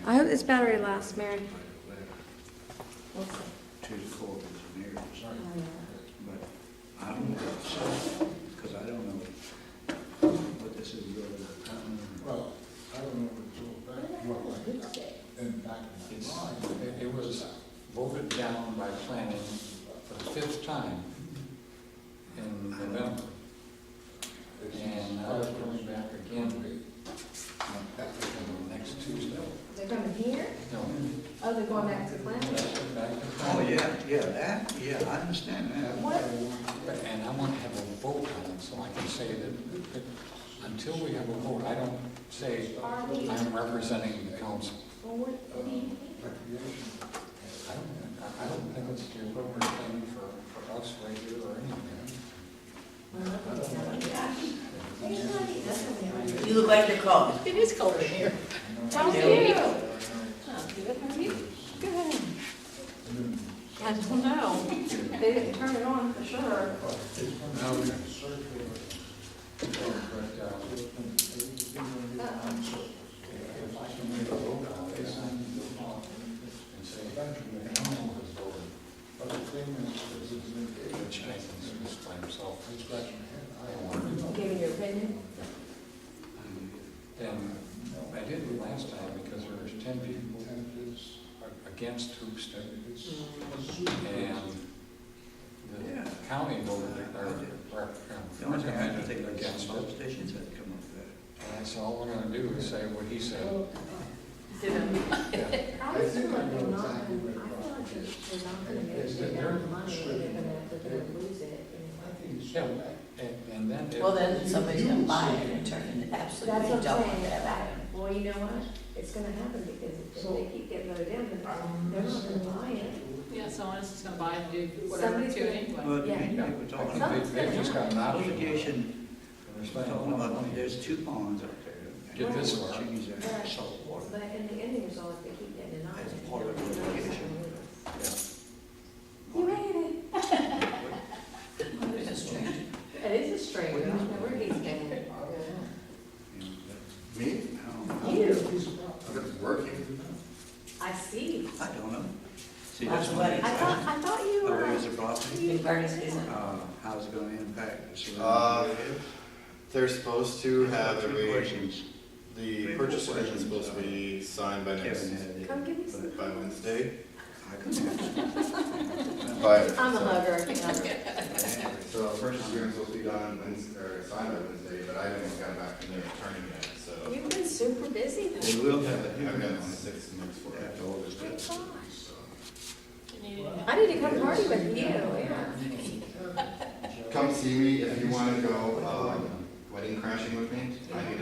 I hope this battery lasts, Mary. To the Corps of Engineers, but I don't know, because I don't know what this is really about. Well, I don't know what it's all about. And back in It's, the line, it was voted down by planning for the 5th time in November. And now it's coming back again next Tuesday. They're coming here? No, Oh, they're going back to planning? back to Oh, planning. yeah, I understand that. What? And I want to have a vote on it, so I can say that until we have a vote, I don't say I'm representing the council. Well, what do you think? I don't think it's the appropriate thing for us right here or anywhere. You look like you're cold. It is cold in here. How are Yeah. you? Oh, good, how are you? Good. I don't know. They didn't turn it on for sure. No, but, if I can make a vote on it, and say, the council has voted, but the thing is, which I can just by himself, I want to. Giving your opinion? And I didn't last time because there was 10 people against Hoopstead. And the county voted, The only thing I can recommended think of is against some it. stations that come up there. And that's all we're gonna do is say what he said. Did I? Yeah. I feel like they're not, I feel like they're not gonna make it down the money, they're gonna lose it. Yeah, and then. if- Well, then somebody's gonna buy it and turn it That's absolutely what I'm double saying. that back. Well, you know what? It's gonna happen because if they keep getting voted down, then they're not gonna buy it. Yeah, someone else is gonna buy and do whatever Somebody's to gonna- it anyway. But Yeah. you know, we're I talking think they've just got an option. litigation, They're we're spending a talking lot of about, money. there's 2 ponds up there. Get this We'll far. Change that Right. salt water. But in the end result, if they keep getting denied. That's part of the litigation. You hate it. It's a strange. It is a stranger, I don't know where he's getting it. Me? No. You, it's working. I see. I don't know. See, Lots that's of one weddings. I thought you Oh, were. where's the property? Big party season. How's it gonna impact the surrounding Uh, area? They're supposed to have Two every, questions. the purchase agreement is supposed to be signed by next, Kevin had it. Come give me some. by Wednesday, I couldn't answer. but, I'm a hugger, I can hug. so the purchase agreement is supposed to be done Wednesday, or signed by Wednesday, but I haven't gotten back from their attorney yet, so. You've been super busy They though. will have a I've hearing got on it 6 months for it. after all this Oh, gets. gosh. You need it. I need to come party with you, yeah. Come see me if you wanna go, wedding crashing with me, I need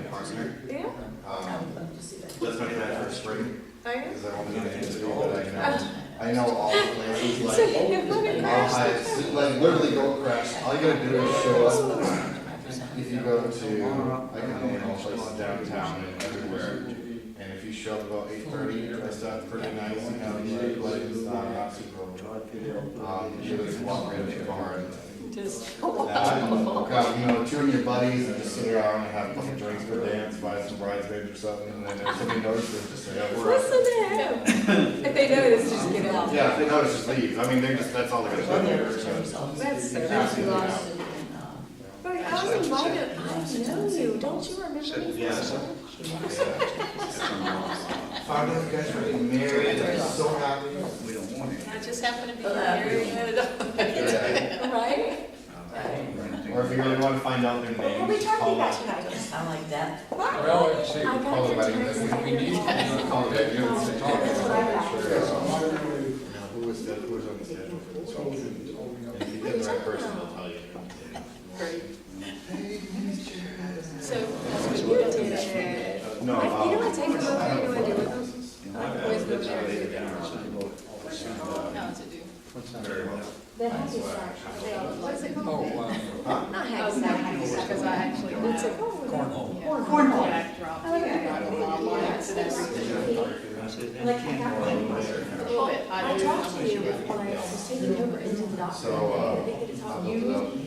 a partner. Yeah? I would love to see that. That's my plan for spring, Are you? because I only need to do, but I know all the places, So like, you're gonna I'll crash hide, like, literally go crash, all you gotta do is show up. If you go to, like, all places downtown and everywhere, and if you show up about 8:30, dressed up pretty nice, you know, you look like, not super old. You just walk right to the car and, Just, grab, you know, 2 of your buddies and just sit around and have a couple drinks for dance, buy some bridesmaids or something, and then if somebody notices, just say, oh, we're out. Listen to him. If they notice, just get out. Yeah, if they notice, just leave, I mean, they're just, that's all they're Well, gonna there do. was so. results. That's lost. And, But I was invited, I know you, don't you remember me? Yeah, Found out you guys were getting married, I'm so happy. We don't want it. I just happen to be Well, very Yeah. Right? Or if you really want to find out their What were we names, just talking call about up. tonight? Sound like that. Well, see, I we got Call the your wedding text. business. need to contact you to talk That's what about I it. got. Who was on the schedule for this one? And if you get the right person, they'll tell you. great. Hey, miniature. So, You did. No, You know, I take them over, I you know, I do with them. You know, I always go there. how to do? What's that? Very well. The happy sack, what is it Oh, called? Not happy Oh, sack. because I actually. What's it called? Cornhole. Cornhole. Yeah, I dropped. Oh, yeah. I said, then Like, you I can't got go one. there. A little bit. I talked to you when I was taking over into the doctor. So, I think it's I'll called look you. it up. And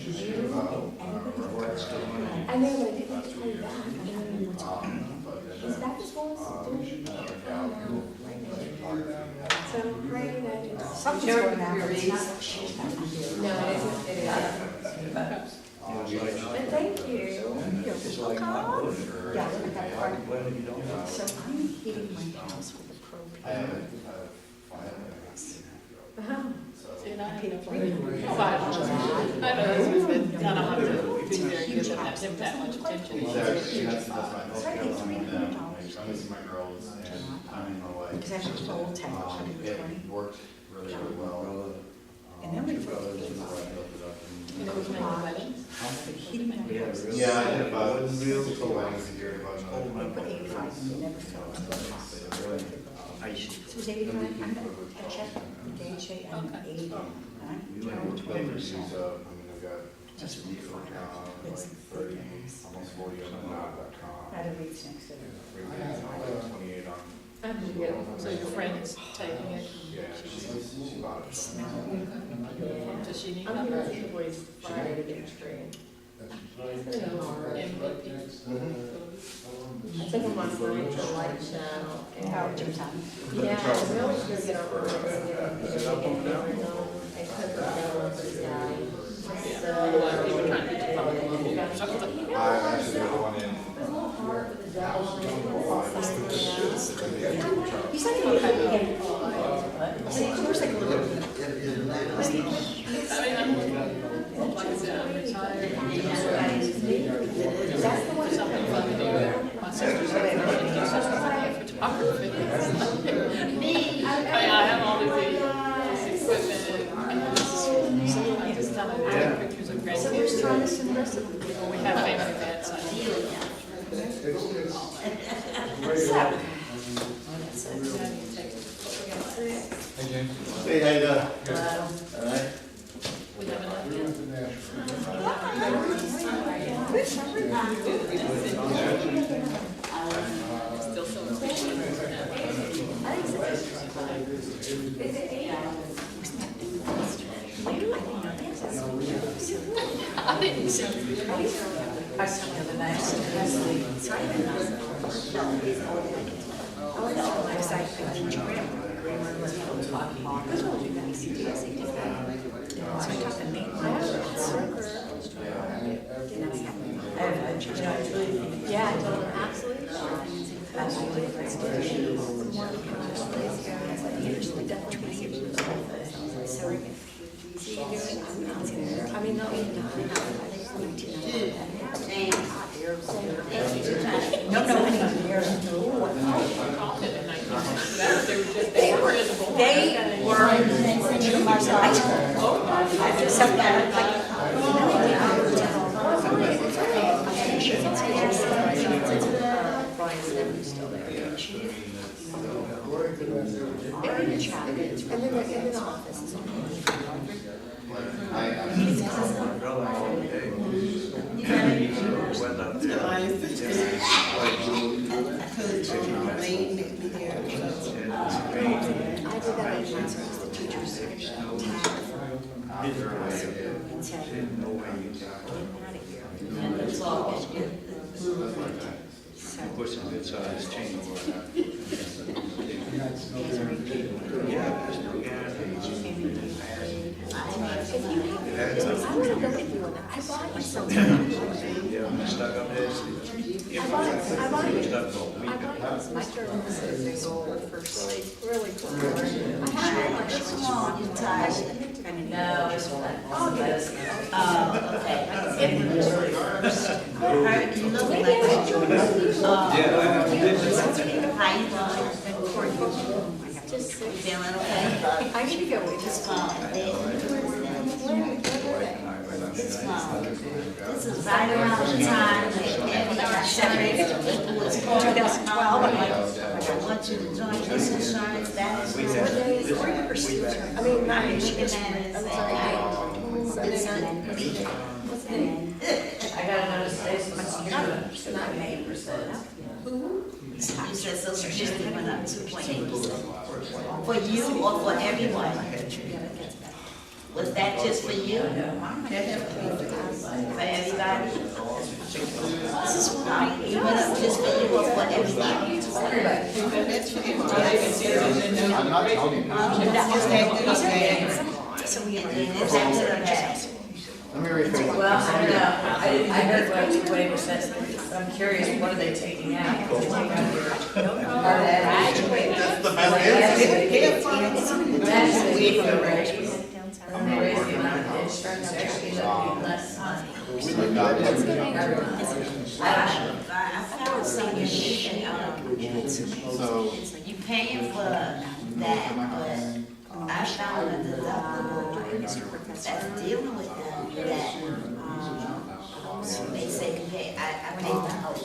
What's going on? I know, but I didn't get to call you back. I didn't know you were talking. Is that his voice? So, right, something's going on, but it's not, she's not here. No, it isn't, it isn't. But thank you. It's like not voting or. Yeah, we got part. Well, you don't know. So I'm heating my house with a I have propane. So you're not having a free. Oh, I don't know, it's been, I don't have to be very good at that, give that much attention. That's my health care line now. I'm missing my girls and I'm my wife. Because I have a whole tank of It 120. worked really, really well. And then we Two brothers put and it my wife built it up. You know who's making the weddings? heating my house. Yeah, I did about 6 weddings a year, about We put 85, and we never filled it. So it was 85, I'm gonna check the DJ and 80. And I'm trying to 20%. I've got Just one flat. It's like 30, thick ass. almost 40 on the knob.com. That reads next to it. 28 on, So your friend is taking it? yeah, she bought it. Smell it. Does she need I'm help? gonna see the boys Friday to get trained. I took them last night to light channel. How would you tell me? Yeah, I really was gonna get on the road and get everything going on. I took them down with this guy. So, People trying to get your phone. I actually got one in. He's not even cutting it. So of course I go look. Like I said, I'm retired. That's the one. Something fun to do. My sister's photography. I have all of this equipment and so I just kind of take pictures of So we're trying to grandkids. send us. We have family events. I do. Hey, James. Hey, how you doing? Hello. All right. We have enough yet? Still so I didn't see. I saw the other night. Sorry, I'm not. Oh, no, because I think grammar was talking. Because we'll do that, CTS, so I talked to me. I have a server. Didn't have happened. You know, it's really. Yeah, I told him, absolutely. Absolutely. Let's do it. More than just days ago, I was like, here's the Dutch music. So we're gonna. See you doing, I mean, not even, I think it's 1999. No, no, I mean, years ago. They were in the bowl. They were in Marcel. I just said that, like, Brian's never still there. They're in the chat, and then the office is on. I did that on once, because the teachers tagged and said, get out of here. And it's all. Put some good size change. Yeah, there's no guarantee. I would have believed you on that. I bought you something. Yeah, I'm stuck up this. I bought it. Stuck for a week. My turn was a goal first. Really cool. I had it. It's small, you're tired. No, it's fine. Oh, yes. Okay. Alright, you look like. Yeah, I did. How you doing? Just Feeling okay? I need to go with It's fine. It's fine. This is right around the time that everybody separated. What's called 2012. I want you to join this insurance, that is. I mean, not Michigan. I got another station, but you're not understand. Not May percent. Who? You said Social Security went up 2.8%. For you or for everyone? Was that just for you? For everybody? It went up just for you or for everybody? I'm not telling you. So we And then it's after the back. Let me rephrase it. Well, I don't know, I heard what you said, but I'm curious, what are they taking out? Are they graduating? The best answer. That's the way for graduating. And they raise the amount of insurance, actually, that'd be less money. Like that. I I found something, So, you paying for that, but I found a deductible that's dealing with them that, they say, hey, I paid the house.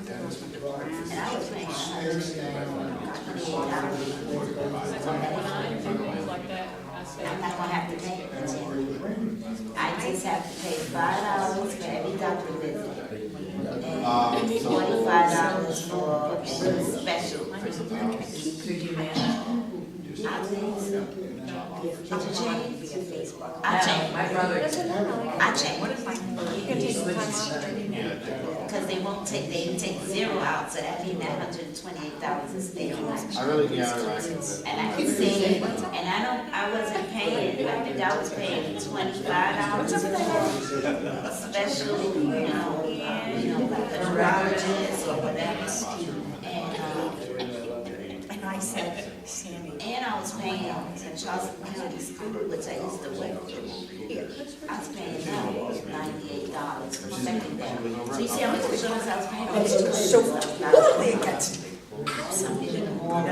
And I was paying $128. Like that, I said. I'm not gonna have to pay it. I just have to pay $5 for every doctor visit. And $45 for special. Could you manage? I think so. Did you change? I My brother. changed. Because they won't take, they take zero out, so that means that $128 is there. I really, yeah, right. And I can see, and I wasn't paying, I think I was paying $25 for special, like a neurologist or whatever. And I said, Sandy. And I was paying Charleston County School, which I used to work for. I was paying them $98 for secondary. So you see how much insurance I was paying? It's so totally against me. Something more.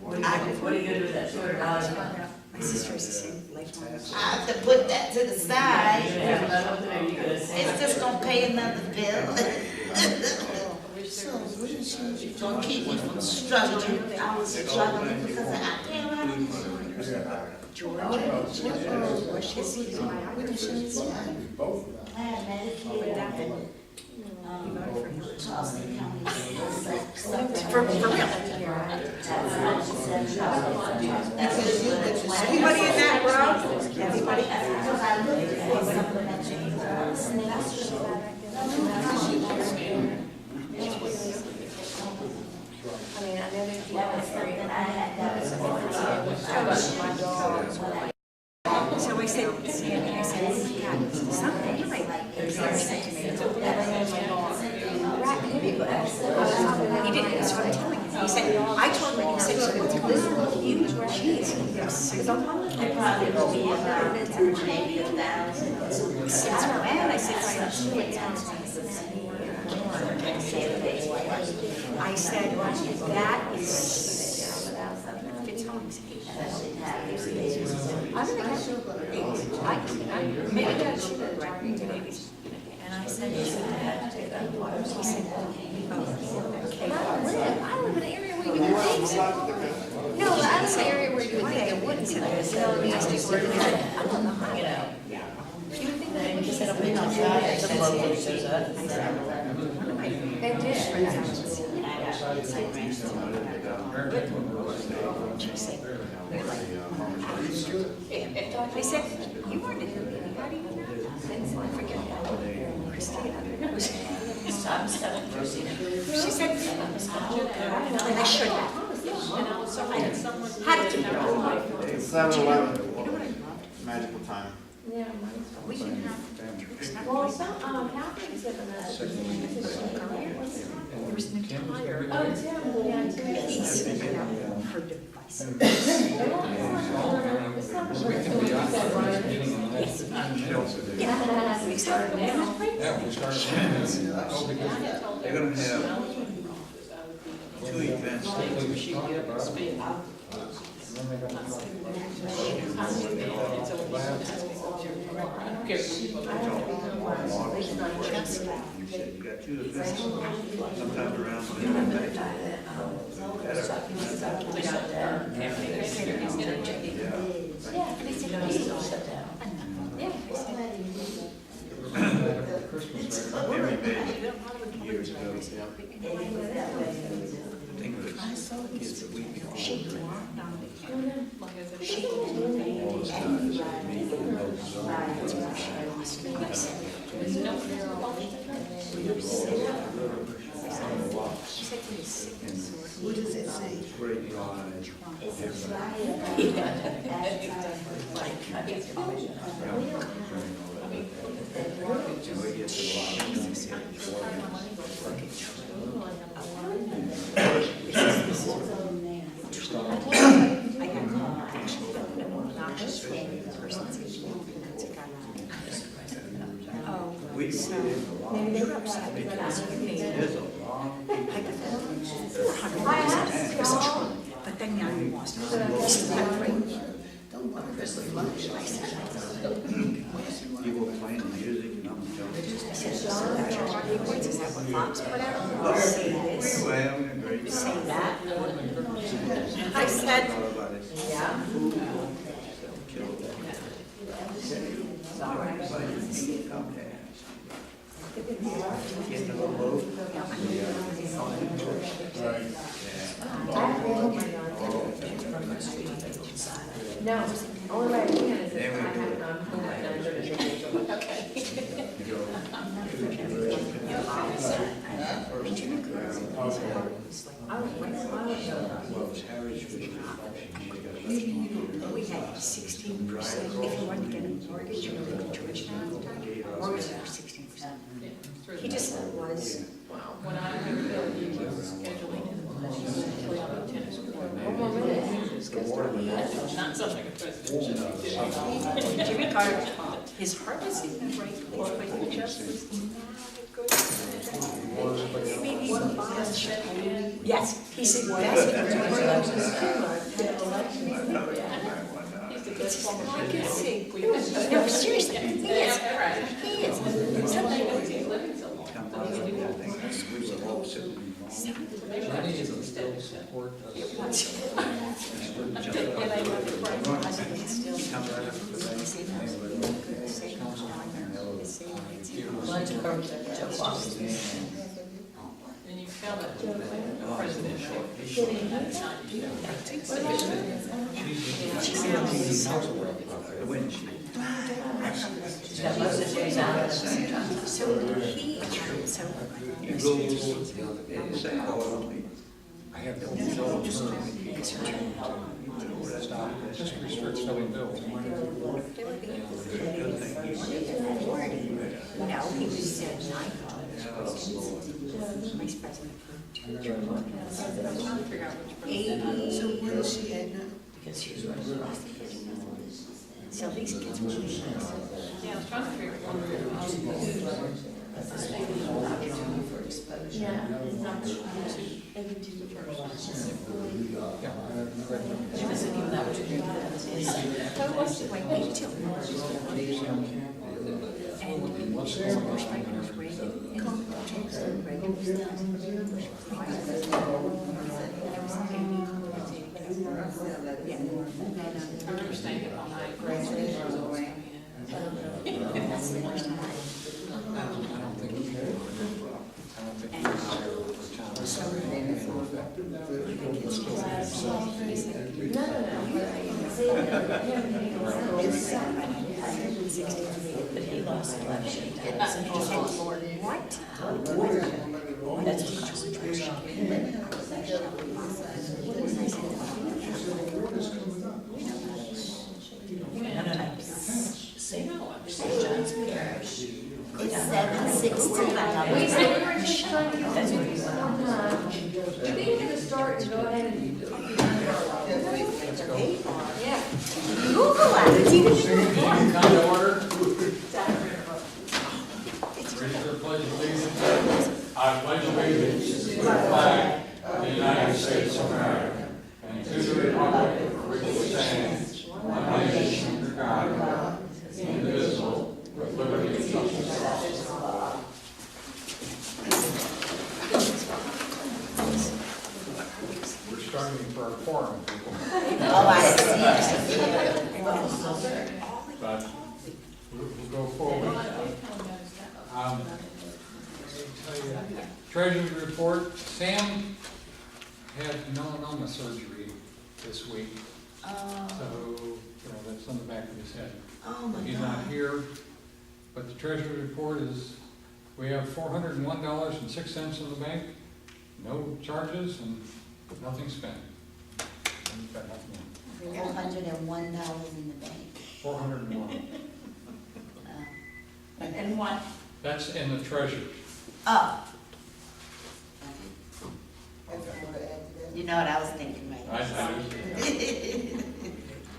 What are you gonna do with that $200? My sister is the same lifetime. I have to put that to the side. It's It's just gonna pay another bill. So, it's gonna keep me from struggling. I was struggling because I can't run insurance. I had Medicare. Charleston County. For real. Anybody in that row? Anybody? I mean, I know there's That was something I had, that was my dog. So I said, Sandy, I said, God, something, you might like this. He didn't, that's what I'm telling you. He said, I told him, he said, so this huge cheese. Because I'm hungry. It probably will be about maybe 1,000. And I said, I said, that is, fits home. I don't think I maybe that's maybe. And I said, he said, okay. I live in an area where you would think so. No, I live in an area where you would think it wouldn't. So, I just I don't know how, you know. You would think that it said, I'm outside, I said, they did. I said, you weren't in the meeting, how do you know? I forget that. Christina. She said, and I should have. How did you know? 7-11. Magical time. Yeah, We can have. well, some, Catherine's given us. There was an entire. Oh, Tim, yeah, Tim. Her device. We can be on that meeting in the next 10 minutes. Yeah, we started now. Yeah, we started. Oh, because They're gonna have 2 events. Okay. You said you got 2 events sometime around. Mary May, years ago, I think it was kids that we before. All this time is me and those She said he was sick and sore. What does it say? Great lodge. It's a everybody. And we get to I got called, actually, an obnoxious person said she was a guy. Oh, so maybe they were upset because of me. There's a long. $400 it was a Trump, but then now you lost it. This is not right. I said, You were playing music and I'm telling you. I said, so that's your talking points, is that what Fox put out? Say this, Well, great. say that. I said, Thought about it. yeah. Come there. Get the little boat. No, only way I can is There if we I go. have, home at 9:30. Well, it's Harry's vision. We had 16%, if you wanted to get a mortgage, you were in Georgetown at the time, mortgage was 16%. He just was, When I heard that he was scheduling to play on the tennis court. Not something like a president. Jimmy Carter, his heart was in the right place, but he just was not a good. Maybe some bias. Yes, he's the best. I can see. No, seriously, he is. He is. Come by, I think we were all sitting in the Jenny is still support us. And you tell that to the presidential. when she. So he, so. You go and say, oh, I have no stop, it just restricts filling bills. No, he was vice president. So what does she have now? Because she was running across the kitchen. So these kids were. Yeah, I was trying to figure out So what's the way they do? And Bush was Reagan, Johnson, Reagan was done. Bush was the vice president. I remember staying up all night, graduating. That's the first time. I don't think we can. I don't think we can hire for But he lost the election. And he said, what? That's what George Bush. It's 7:16. Wait, so we were just trying to get this one time. We think you're gonna start to go ahead and. Yeah. Google it. Kind of order. Raise your pledge of allegiance. I pledge allegiance to the flag of the United States of America and to the republic for which it stands, one nation under God, indivisible, with liberty and justice for all. We're starting for a quorum, people. Oh, I see. But we'll go forward. Treasurer's report, Sam had melanoma surgery this week, so, that's on the back of his head. Oh, my He's God. not here, but the treasurer's report is, we have $401.06 in the bank, no charges and nothing spent. We've got nothing in. $401 in the bank. 401. And what? That's in the treasury. Oh. You know what I was thinking, right? I do.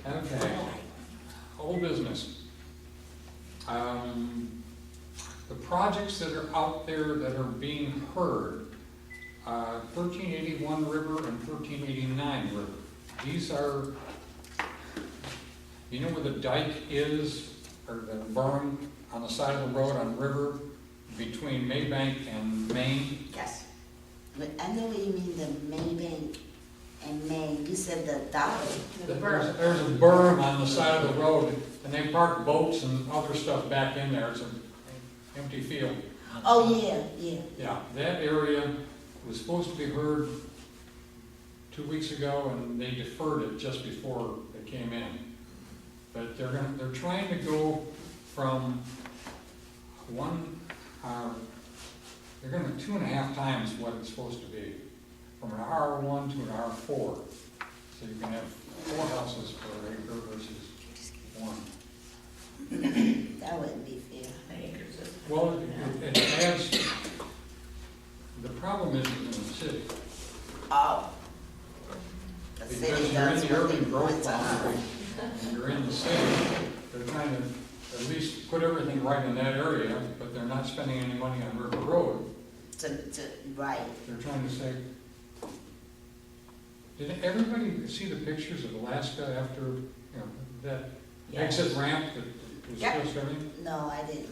Okay. Old business. The projects that are out there that are being heard, 1381 River and 1389 River. These are, you know where the dike is, or the berm on the side of the road on River between Maybank and Maine? Yes. But I know what you mean, the Maybank and Maine. You said the dollar. There's a berm on the side of the road, and they park boats and other stuff back in there. It's an empty field. Oh, yeah, yeah. Yeah, that area was supposed to be heard 2 weeks ago, and they deferred it just before they came in. But they're trying to go from they're gonna 2.5 times what it's supposed to be, from an R1 to an R4. So you can have 4 houses per acre versus 1. That wouldn't be fair. Well, it adds, the problem is in the city. Oh. The Because city you're in does the what they urban want growth to. boundary, and you're in the city, they're trying to at least put everything right in that area, but they're not spending any money on River Road. Right. They're trying to say, did everybody see the pictures of Alaska after, you know, that exit ramp that was Yep. still serving? No, I didn't.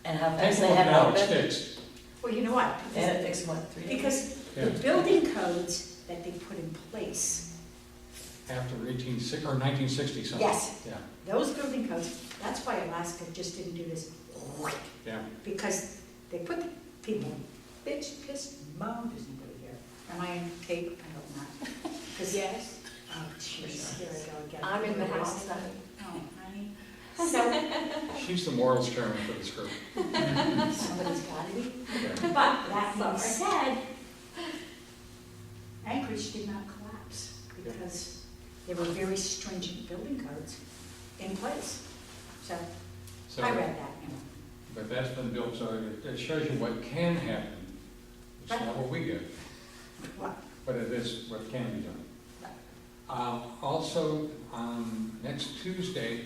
And how Take fast a they look have it now, it's open? fixed. Well, you know what? They had it fixed in what, 3 days? Because Yeah. the building codes that they put in place, After 1960 something. Yes. Yeah, those building codes, that's why Alaska just didn't do this. yeah. Because they put the people, bitch, pissed, moaned, there's nobody here. Am I on tape? I hope not. 'Cause- Yes. Oh, jeez, here I go again. I'm in the house. Oh, honey. So, She's the morals chairman for this group. somebody's gotta be. Yeah. But that being said, Anchorage did not collapse because there were very stringent building codes in place. So So, I read that, you know. but that's been built, so it shows you what can happen. It's not what we get, What? but it is what can be done. Also, next Tuesday,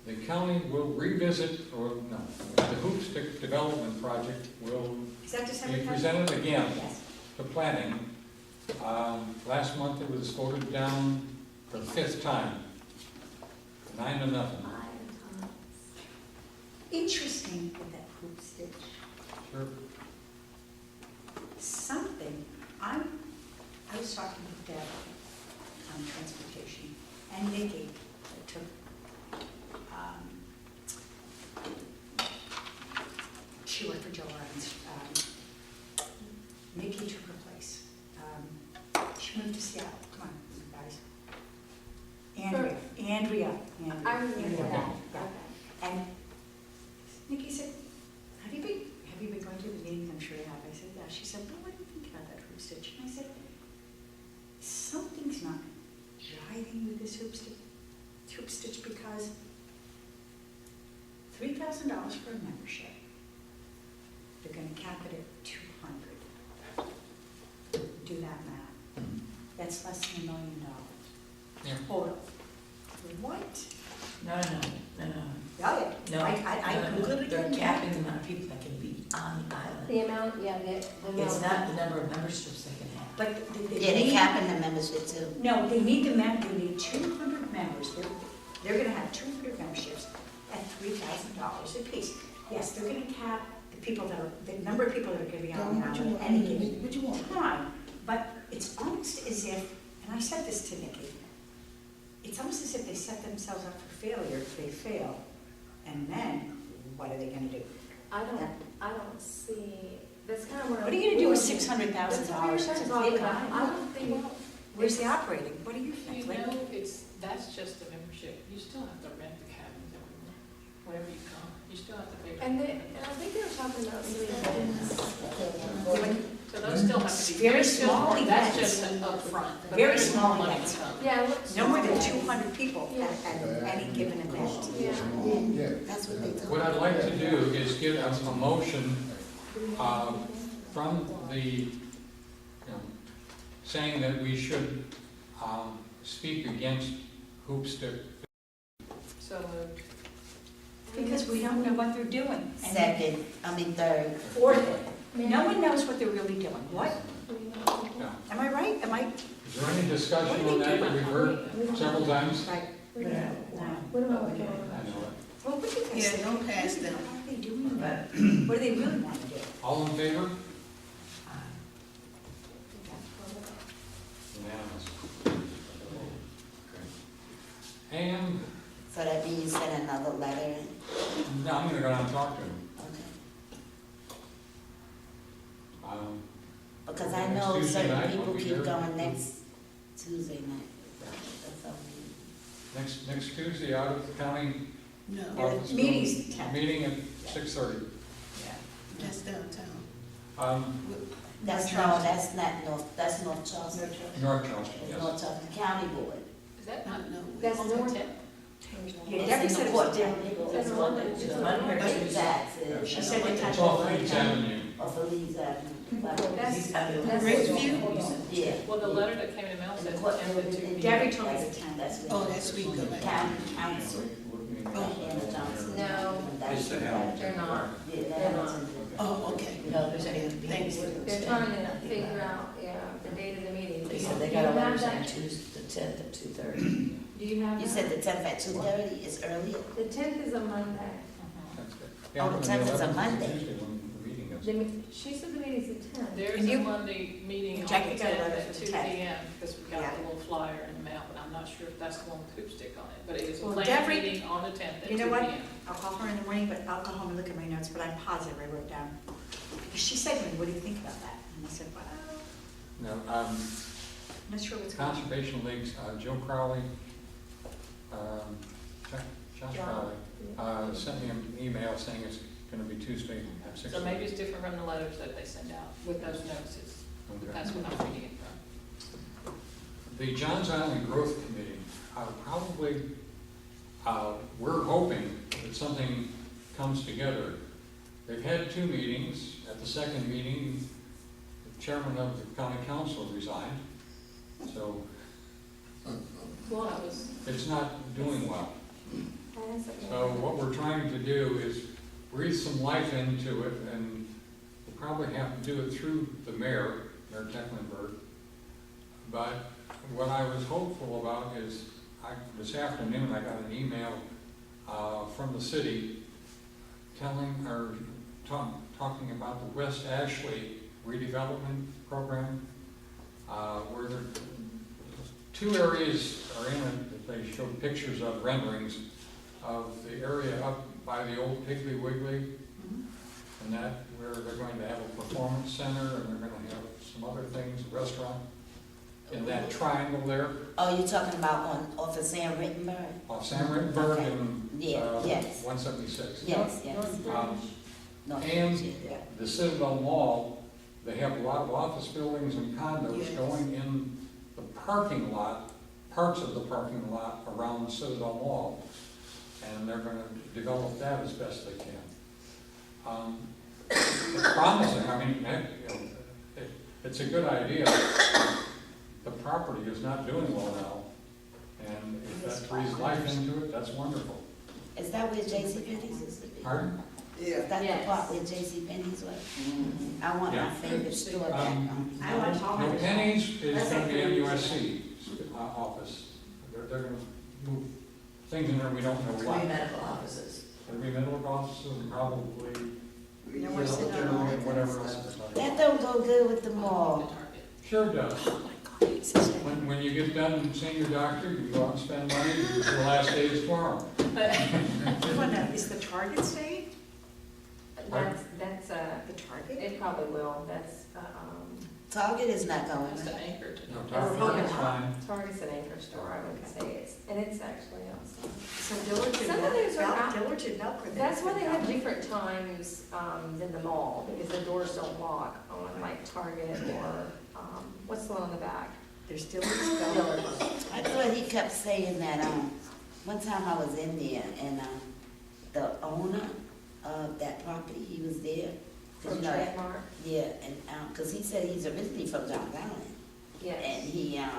the county will revisit, or no, the Hoop Stick Development Project will Is that December be 10th? presented again Yes. to planning. Last month it was voted down for the 5th time, 9-0. Interesting with that hoop stitch. Sure. Something, I was talking to Deb on transportation, and Nikki that took, she worked for Joe Ryan's, Nikki took her place. She moved to Seattle, come on, guys. Andrea. I remember Yeah. that. Yeah. And Nikki said, have you been going to the meetings? I'm sure you have. I said, yeah. She said, well, what do you think about that hoop stitch? And I said, something's not jiving with this hoop stitch because $3,000 for a membership. They're gonna cap it at 200. Do that math. That's less than $1 million. Yeah. Total. What? No. Oh, yeah. No, I Googled it they're again. capping the amount of people that can be on the island. The amount, yeah, the amount. It's not the number of memberships they can have. But they Yeah, they need- capping the membership too. No, they need they need 200 members. They're gonna have 200 memberships at $3,000 apiece. Yes, they're gonna cap the number of people that are gonna be on the island at any given time. But it's almost as if, and I said this to Nikki, it's almost as if they set themselves up for failure if they fail. And then, what are they gonna do? I don't see, that's kind of where. What are you gonna do with That's $600,000 what you're to saying, pay Bob. I don't think, Where's the operating? What do you You think? Like, know, that's just a membership. You still have to rent the cabins every month, whenever you come. You still have to pay. and I think they were talking about doing this. So those still have to be. Very there's still small more- That's events. just an upfront. but Very there's small more money events. to come. Yeah, it looks. No more than 200 people at any given event. Yeah. That's what they told What me. I'd like to do is give us a motion from the, you know, saying that we should speak against hoop stick. So moved. Because we don't know what they're doing. And Third. fourth, no one knows what they're really doing. What? Yeah. Am I right? Am I? Is there any discussion on that that we've heard several times? Right. What about I know it. Well, what do you guys think? don't pass them. What are they doing? What do they really want to do? All in favor? Unanimous. Okay. And, So that means you send another letter? no, I'm gonna go down and talk to him. Okay. Because I know Next Tuesday certain night, people we'll be keep there. going next Tuesday night. That's all we Next Tuesday, out of the county need. office. Meeting's 10th. Meeting at 6:30. That's downtown. That's That's not North, that's North Charleston. North Charleston, It's yes. North Charleston County Board. Is that not? That's north. Yeah, It's Debbie in said the it court was building. That's Monday. It's Monday. But it's taxes. She said what time? It's off Leeds Avenue. Off of Leeds Avenue. That's Yeah. Well, the letter that came in the mail In said the court 10 to 2 building. p.m. Debbie told me the 10th. That's Oh, that's week of it. County council. Oh. And Johnson. No. That's It's the the- Hamilton. They're not. Yeah, They're not. Hamilton. Oh, okay. No, there's any. Thanks. They're trying to figure out, the date of the meeting. They said they Do got you a letter have saying that? Tuesday, the 10th at 2:30. Do you have You that? said the 10th at 2:30 is earlier? The 10th is a Monday. That's good. Oh, the 10th is a 11th Monday. Tuesday when the meeting is. She said the meeting's the 10th. There's And a you- Monday meeting on the Jackie got a 10th letter at for 2 the 10th. p.m. because we got Yeah. the little flyer in the mail, but I'm not sure if that's the one with hoop stick on it. But it is a Well, planned Debbie- meeting on the 10th at 2 You p.m. know what? I'll call her in the morning, but I'll go home and look at my notes, but I'm positive I wrote down. Because she said to me, what do you think about that? And I said, well, No, I'm not sure what's going on. Conservation League's Joe Crowley, Josh John. Crowley, sent me an email saying it's gonna be Tuesday at 6:30. So maybe it's different from the letters that they send out with those notices. Okay. That's what I'm reading it from. The Johns Island Growth Committee, probably, we're hoping that something comes together. They've had 2 meetings. At the second meeting, the chairman of the county council resigned. So Well, that was, it's not doing well. That's okay. So what we're trying to do is breathe some life into it, and we'll probably have to do it through the Mayor Tecklenburg. But what I was hopeful about is, this afternoon, I got an email from the city talking about the West Ashley redevelopment program, where there, 2 areas are in it that they showed pictures of, renderings of the area up by the old Piggly Wiggly, and that where they're going to have a performance center, and they're going to have some other things, a restaurant, in that triangle there, Oh, you're talking about off of San Rittenberg? off San Rittenberg Okay. and Yeah, yes. 176. Yes, yes. No, And yeah. the Citadel Mall, they have a lot of office buildings and condos Yes. going in the parking lot, parts of the parking lot around the Citadel Mall. And they're gonna develop that as best they can. It's promising, I mean, heck, it's a good idea. The property is not doing well now, and if that breathes life into it, that's wonderful. Is that where J.C. Penney's used to be? Pardon? Is that the Yes. part where J.C. Penney's was? I want my Yeah. favorite store back on. I want all No, my. Penny's is gonna be NUSC office. They're gonna move things in there we don't know 3 why. medical offices. There'll be medical offices and probably, No more Citadel Mall. whatever else. is on there. That don't go good with the the mall. target. Sure does. When you get done seeing your doctor, you go out and spend money, your last day is tomorrow. Well, now, is the Target staying? That's, The Target? it probably will, that's, Target is not going. That's the anchor to No, it. Target's fine. Target's an anchor store, I would say it's, and it's actually outside. So Dillard's and Some of those are Milk, out- Dillard's and Milk are there. That's why they have different times, than the mall, because the doors don't lock on like Target or, what's the one on the back? There's Dillard's, Dillard's. I thought he kept saying that, one time I was in there and, the owner of that property, he was there. 'Cause From you know that- Trademark? Yeah, and, cause he said he's originally from Johns Island. And Yes.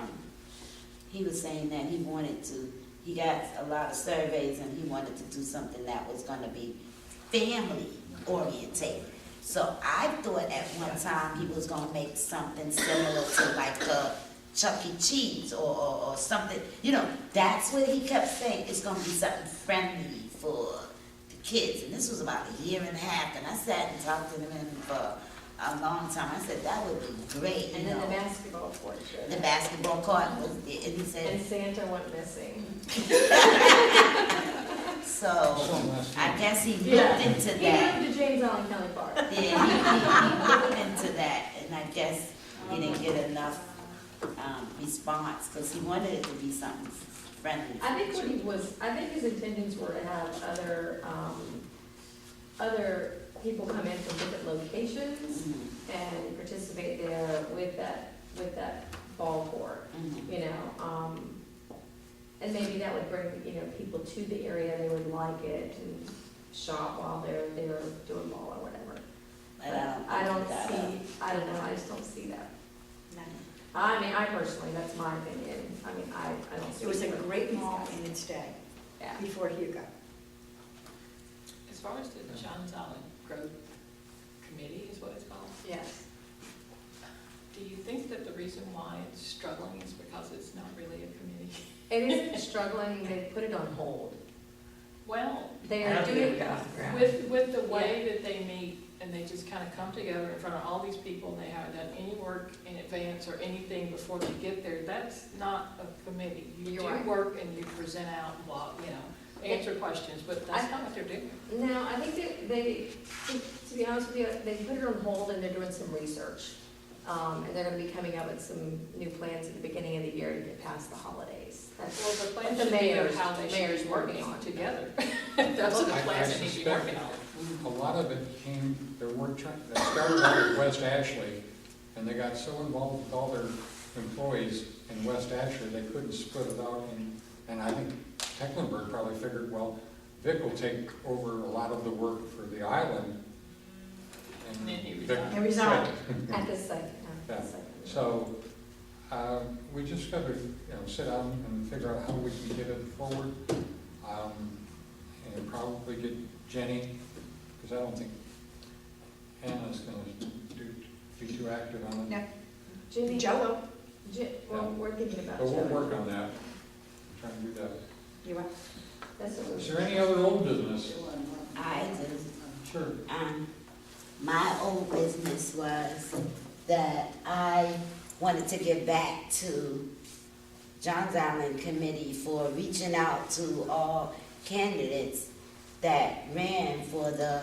he was saying that he wanted to, he got a lot of surveys and he wanted to do something that was gonna be family orientated. So I thought at one time he was gonna make something similar to like a Chuck E. Cheese or something, you know, that's what he kept saying, it's gonna be something friendly for the kids. And this was about a year and a half, and I sat and talked to him for a long time. I said, that would be great, And you then the know. basketball court should. The basketball court was, and he And said, Santa went missing. so, I guess he Yeah. looked into He that. moved to James Allen County Park. Yeah, he looked into that, and I guess he didn't get enough, response, cause he wanted it to be something friendly. I think his intentions were to have other people come in from different locations Mhm, and participate there with that ball court, mhm. you know. And maybe that would bring, you know, people to the area, they would like it and shop while they're doing ball or whatever. But I don't think that, see, I don't know, I just don't see that. I mean, I personally, that's my opinion, I mean, I don't see. It was a what great these mall guys- in its day, Yeah. before Hugo. As far as the Johns Island Growth Committee is what it's called, Yes. do you think that the reason why it's struggling is because it's not really a committee? It is struggling, they put it on hold. Well, They are doing it. with the way that they meet, and they just kind of come together in front of all these people, and they haven't done any work in advance or anything before they get there, that's not a committee. You You're do right. work and you present out, answer questions, but that's not what they're doing. No, I think that to be honest with you, they put it on hold and they're doing some research. And they're gonna be coming up with some new plans at the beginning of the year to get past the holidays. That's Well, the plan what should the be of mayor's, how they should mayor's be working working on. together. Those are the I plans they need to be suspect working on. a lot of it came, they started out at West Ashley, and they got so involved with all their employees in West Ashley, they couldn't split it out. And I think Tecklenburg probably figured, well, Vic will take over a lot of the work for the island. And then he Vic resigned. He resigned. At the second, Yeah. So, we just gotta, sit down and figure out how we can get it forward. And probably get Jenny, because I don't think Hannah's gonna be too active on it. No. Jenny. Joe, Well, we're thinking about But we'll Joe. work on that, try and do that. you what? That's what Is we're. there any other old business? I do. Sure. My old business was that I wanted to give back to Johns Island Committee for reaching out to all candidates that ran for the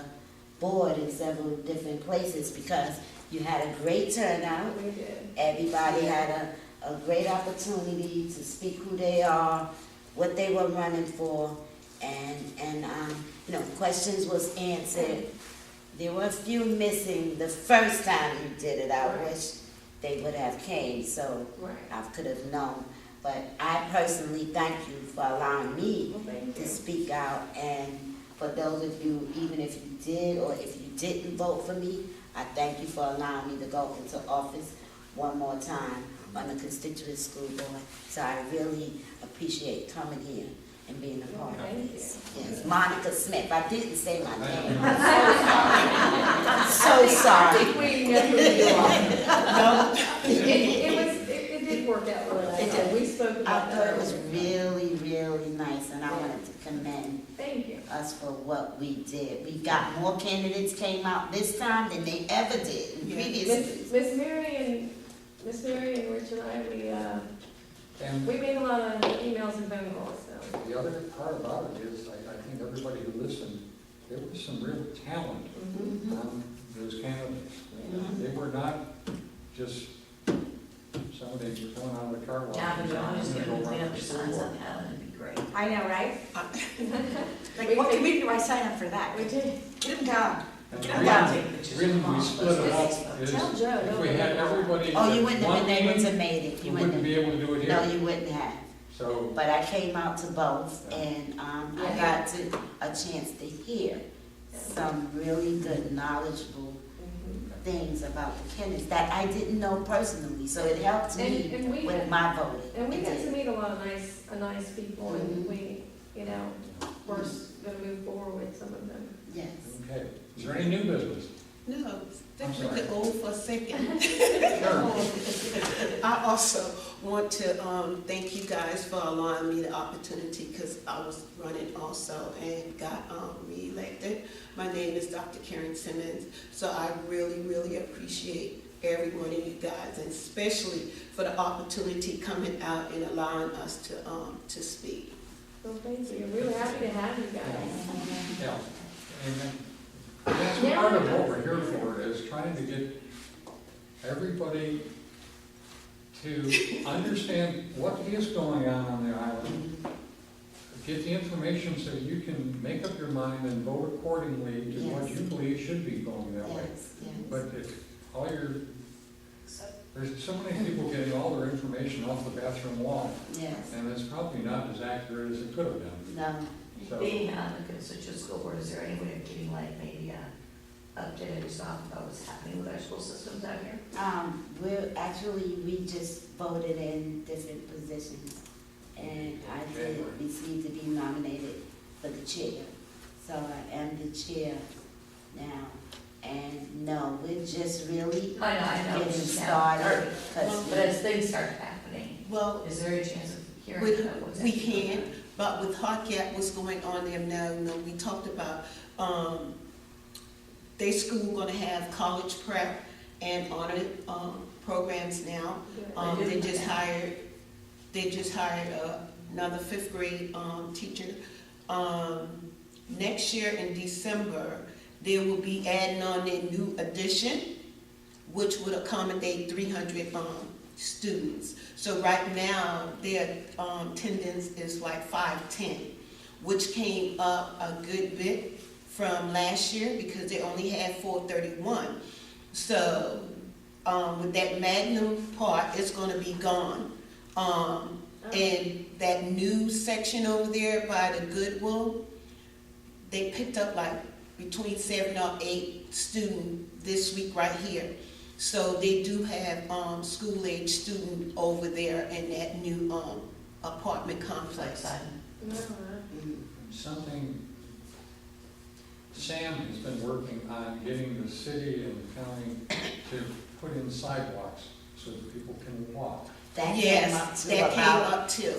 board in several different places, because you had a great turnout. We did. Everybody had a great opportunity to speak who they are, what they were running for, and questions was answered. There were a few missing the first time you did it. I Right. wish they would have came, so Right. I could have known. But I personally thank you for allowing me Well, thank to you. speak out. And for those of you, even if you did or if you didn't vote for me, I thank you for allowing me to go into office one more time on the constituent school board. So I really appreciate coming here and being a part Thank of you. this. Yes, Monica Smith. I didn't say my name. I So sorry. think we know who you are. No. It did work out really nice. It did. We spoke I about that. thought it was really, really nice, and I wanted to commend Thank you. us for what we did. We got more candidates came out this time than they ever did in previous. Miss Mary and Rich and I, And we made a lot of emails and phone calls, so. the other part about it is, I think everybody who listened, there was some real talent Mhm. on those candidates. Mhm. They were not just somebody going out of the car wash. Now, and the John's saying, gonna "Go be run up the to signs school." on Helen, it'd be great. I know, right? Like, what committee do I sign up for that? We did. Get them down. And Get the them reason- down. Take pictures The reason of we mom. split it up is Tell Joe, if no, we had no. everybody Oh, you at wouldn't have one been able to meeting, made it, we you wouldn't wouldn't be have, able to do it no, here. you wouldn't have. So, But I came out to both, and I got a chance to hear some really good, knowledgeable things about the Kennedys that I didn't know personally, so it helped And me we with had- my voting. And we It got to did. meet a lot of nice people, and we, you know, we're gonna move forward with some of them. Yes. okay, is there any new business? No, I'm stick with sorry. the old for a second. Sure. I also want to thank you guys for allowing me the opportunity, because I was running also and got reelected. My name is Dr. Karen Simmons, so I really, really appreciate every one of you guys, and especially for the opportunity coming out and allowing us to speak. So thank you, we're happy to have you guys. Yeah. Amen. That's part of what we're here for, is trying to get everybody to understand what is going on the island. Get the information so you can make up your mind and vote accordingly to what you believe should be going that way. Yes, yes. But if all there's so many people getting all their information off the bathroom wall, Yes, and it's probably not as accurate as it could have been. no, So, Being on the constituent school board, is there any way of getting like maybe updated stuff about what's happening with our school systems out here? we just voted in different positions, and I did receive to be nominated for the chair. So I am the chair now, and no, we're just really I know, getting it's now started, started. 'cause But as things start happening, Well, is there a chance of hearing We- about what's we actually going can. on? but with Hawkeye, what's going on there now, we talked about, their school gonna have college prep and honor, programs now. They just hired another fifth grade, teacher. Next year in December, they will be adding on their new addition, which would accommodate 300, students. So right now, their, attendance is like 510, which came up a good bit from last year because they only had 431. So, with that Magnum part, it's gonna be gone. And that new section over there by the Goodwill, they picked up like between 7 or 8 students this week right here. So they do have, school-age student over there in that new, apartment complex. Exciting. something, Sam has been working on getting the city and the county to put in sidewalks so that people can walk. that came up Yes, too that came about up too.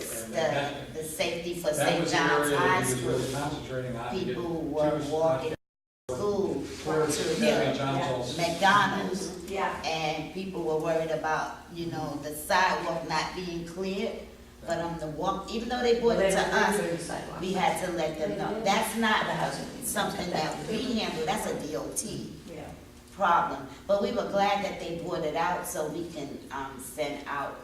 the safety for That St. was the John's area High that he was School. really concentrating on. to get People were Jews walking to school towards to St. the John's also. McDonald's, Yeah. and people were worried about, the sidewalk not being cleared, but on the walk, even though they brought it to us, we had to let them know. That's not something that we handle, that's a DOT Yeah. problem. But we were glad that they brought it out so we can, send out,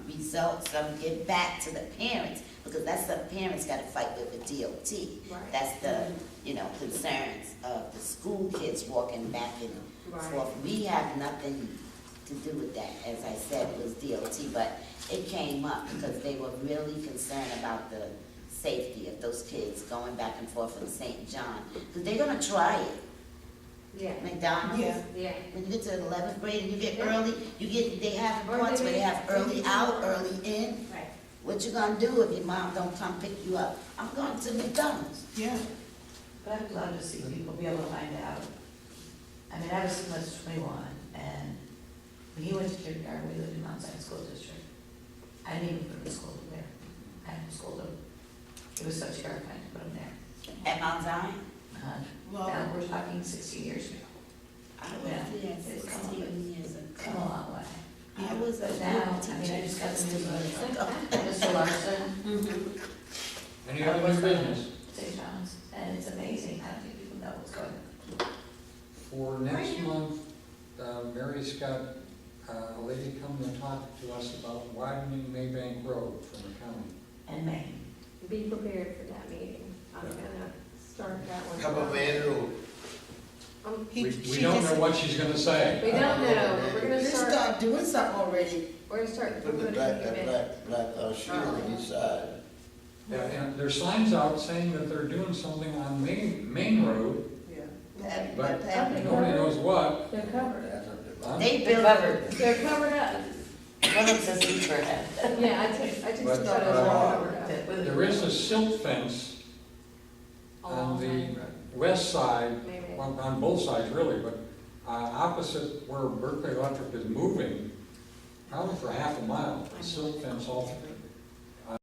results, get back to the parents, because that's the parents gotta fight with the DOT. Right. That's the, concerns of the school kids walking back and forth. We have nothing to do with that, as I said, it was DOT, but it came up because they were really concerned about the safety of those kids going back and forth from St. John, because they're gonna try it. Yeah. McDonald's, Yeah. when you get to the 11th grade and you get early, they have parts where they have early out, early in. Right. What you gonna do if your mom don't come pick you up? I'm going to McDonald's. Yeah. But I would love to see people be able to find out. I mean, I was 21, and when he went to kindergarten, we lived in Mount Zion School District. I didn't even put him in school there. I had him schooled him. It was so terrifying to put him there. At Mount Zion? Well, Now, we're talking 16 years ago. I was there 16 years Come a ago. long way. I was a But now, I teacher. mean, I just got the news Mr. Larson, Any other new business? St. John's, and it's amazing. I don't think people know what's going on. For next month, Mary's got a lady coming to talk to us about widening Maybank Road from the county. And Maine. Be prepared for that meeting. I'm gonna start that one. How about Man Road? We don't know what she's gonna say. We don't know, but we're gonna Let's start, start doing something already. we're gonna start. Put the black shield on each side. Yeah, and there's signs out saying that they're doing something on Main Road, That- but that- nobody knows what. They're covered. Huh? They built it. They're covered up. One of them says for that. Yeah, I took But, photos, they're all covered up. There is a silt fence on the west side, Maybe. well, on both sides really, but opposite where Berkeley Electric is moving, probably for half a mile, a silt fence all